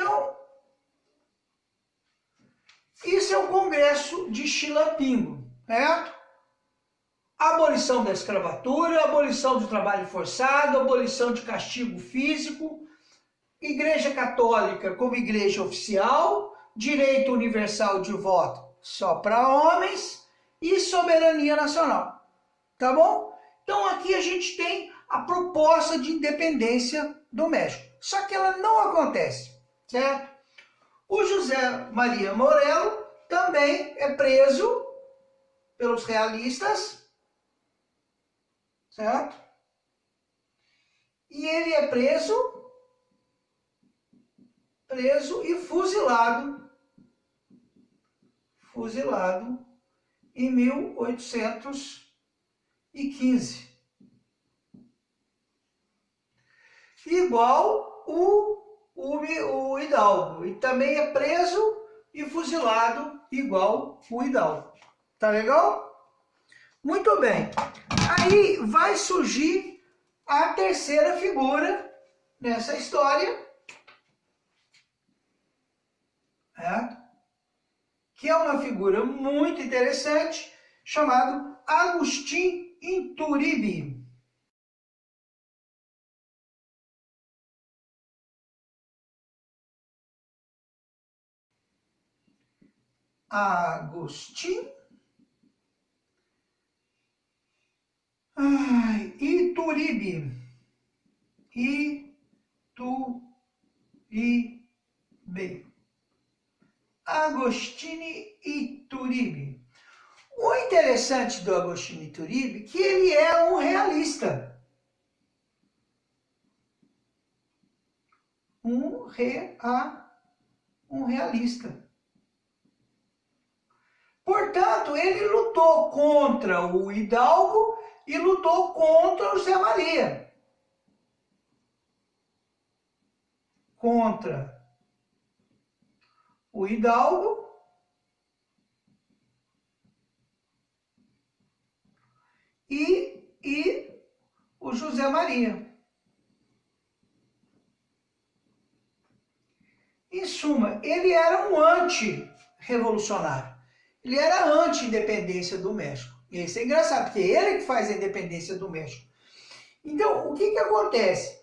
Então, isso é o Congresso de Chilapingo, certo? Abolição da escravatura, abolição do trabalho forçado, abolição de castigo físico, Igreja Católica como igreja oficial, direito universal de voto só para homens e soberania nacional, tá bom? Então aqui a gente tem a proposta de independência do México, só que ela não acontece, certo? O José Maria Morelos também é preso pelos realistas, certo? E ele é preso e fuzilado em 1815. Igual o Hidalgo, e também é preso e fuzilado igual o Hidalgo. Tá legal? Muito bem. Aí vai surgir a terceira figura nessa história, que é uma figura muito interessante, chamado Agustín Iturbide. Agustín Iturbide. Agustín Iturbide. O interessante do Agustín Iturbide é que ele é um realista. Um realista. Portanto, ele lutou contra o Hidalgo e lutou contra o José Maria. Contra o Hidalgo e o José Maria. Em suma, ele era um anti-revolucionário. Ele era anti-independência do México. E isso é engraçado, porque é ele que faz a independência do México. Então, o que acontece?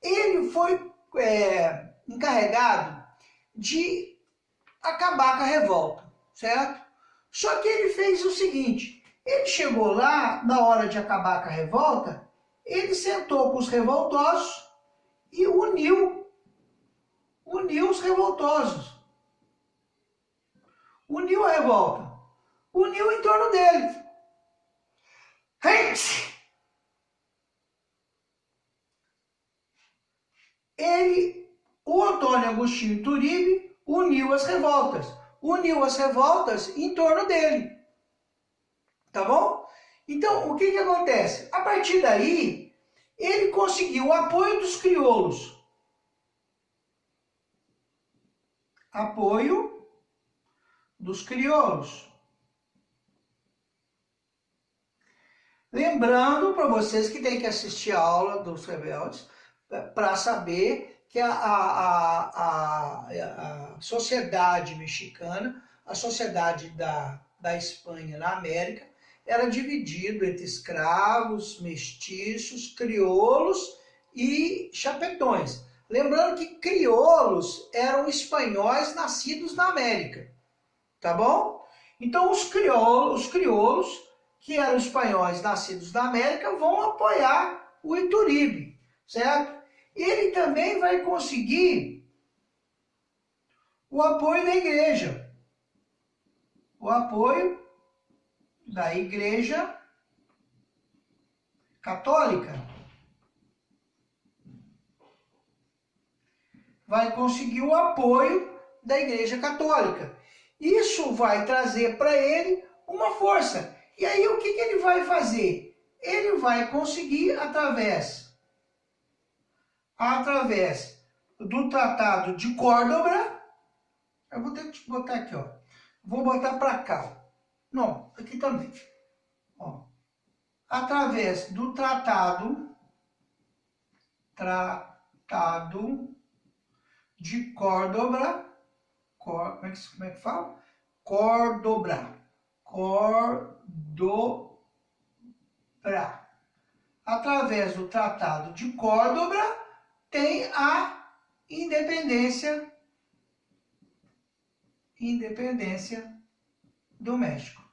Ele foi encarregado de acabar com a revolta, certo? Só que ele fez o seguinte, ele chegou lá, na hora de acabar com a revolta, ele sentou com os revoltosos e uniu os revoltosos. Uniu a revolta. Uniu em torno dele. O Antônio Agustín Iturbide uniu as revoltas em torno dele. Tá bom? Então, o que acontece? A partir daí, ele conseguiu o apoio dos crioulos. Apoio dos crioulos. Lembrando para vocês que tem que assistir a aula dos rebeldes para saber que a sociedade mexicana, a sociedade da Espanha na América, era dividida entre escravos, mestiços, crioulos e chapetões. Lembrando que crioulos eram espanhóis nascidos na América, tá bom? Então os crioulos, que eram espanhóis nascidos na América, vão apoiar o Iturbide, certo? Ele também vai conseguir o apoio da igreja. O apoio da Igreja Católica. Vai conseguir o apoio da Igreja Católica. Isso vai trazer para ele uma força. E aí o que ele vai fazer? Ele vai conseguir através do Tratado de Córdoba. Eu vou ter que botar aqui, ó. Vou botar para cá. Não, aqui também. Ó. Através do Tratado de Córdoba, como é que fala? Córdoba. Através do Tratado de Córdoba, tem a independência do México.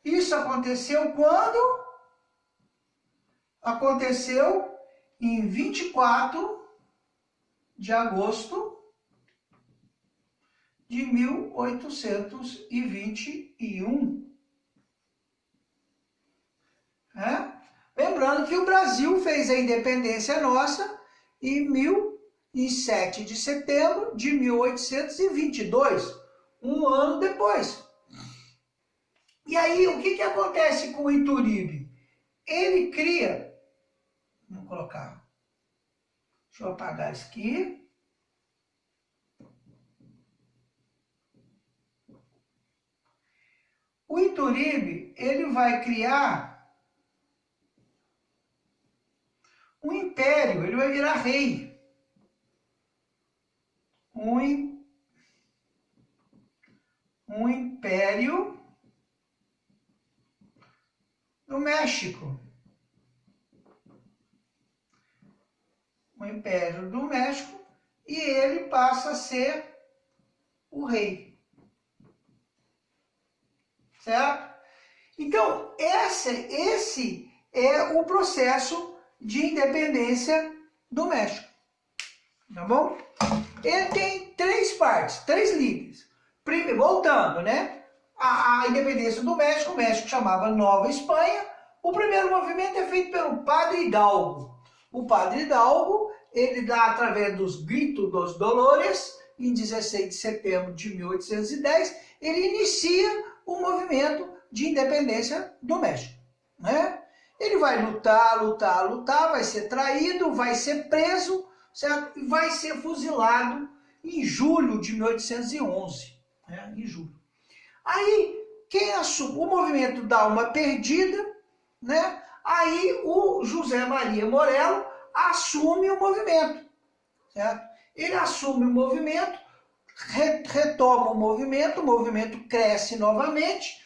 Isso aconteceu quando? Aconteceu em 24 de agosto de 1821. Lembrando que o Brasil fez a independência nossa em 7 de setembro de 1822, um ano depois. E aí, o que acontece com o Ituríbe? Ele cria, vamos colocar, deixa eu apagar isso aqui. O Ituríbe, ele vai criar um império, ele vai virar rei. Um império no México. O Império do México, e ele passa a ser o rei. Certo? Então, esse é o processo de independência do México. Tá bom? Ele tem 3 partes, 3 líderes. Voltando, né? A independência do México, o México chamava Nova Espanha. O primeiro movimento é feito pelo Padre Hidalgo. O Padre Hidalgo, ele dá através dos Gritos dos Dolores, em 16 de setembro de 1810, ele inicia o movimento de independência do México. Né? Ele vai lutar, vai ser traído, vai ser preso, certo? E vai ser fuzilado em julho de 1811. Né? Em julho. Aí, quem assume? O movimento dá uma perdida, né? Aí o José Maria Morelos assume o movimento. Certo? Ele assume o movimento, retoma o movimento cresce novamente,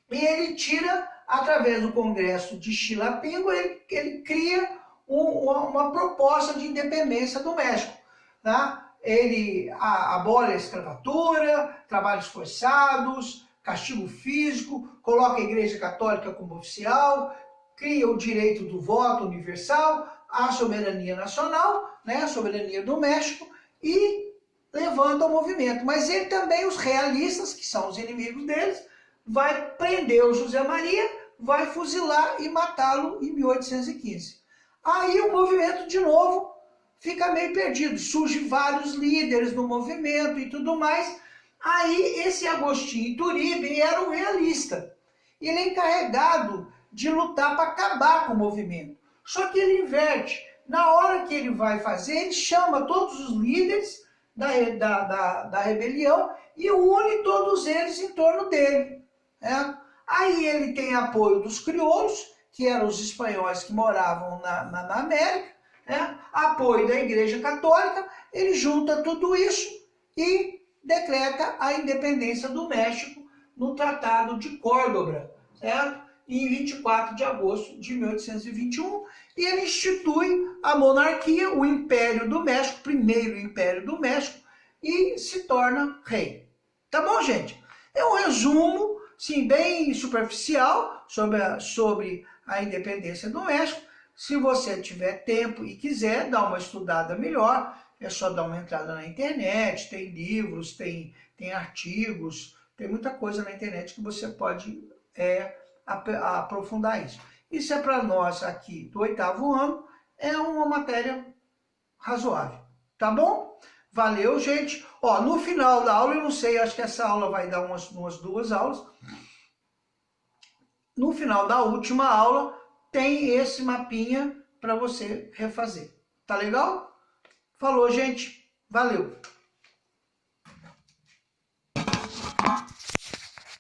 e ele tira, através do Congresso de Xilapingo, ele cria uma proposta de independência do México. Tá? Ele abole a escravatura, trabalhos forçados, castigo físico, coloca a Igreja Católica como oficial, cria o direito do voto universal, a soberania nacional, né, a soberania do México, e levanta o movimento. Mas ele também, os realistas, que são os inimigos deles, vai prender o José Maria, vai fuzilar e matá-lo em 1815. Aí o movimento, de novo, fica meio perdido. Surgem vários líderes no movimento e tudo mais. Aí esse Agostinho Ituríbe era um realista. Ele é encarregado de lutar para acabar com o movimento. Só que ele inverte. Na hora que ele vai fazer, ele chama todos os líderes da rebelião e une todos eles em torno dele. Né? Aí ele tem apoio dos crioulos, que eram os espanhóis que moravam na América, né? Apoio da Igreja Católica. Ele junta tudo isso e decreta a independência do México no Tratado de Córdoba, certo? Em 24 de agosto de 1821, e ele institui a monarquia, o Império do México, primeiro Império do México, e se torna rei. Tá bom, gente? É um resumo, sim, bem superficial sobre a independência do México. Se você tiver tempo e quiser dar uma estudada melhor, é só dar uma entrada na internet, tem livros, tem artigos, tem muita coisa na internet que você pode aprofundar isso. Isso é para nós aqui do 8º ano, é uma matéria razoável, tá bom? Valeu, gente. Ó, no final da aula, eu não sei, acho que essa aula vai dar umas 2 aulas. No final da última aula, tem esse mapinha para você refazer. Tá legal? Falou, gente. Valeu.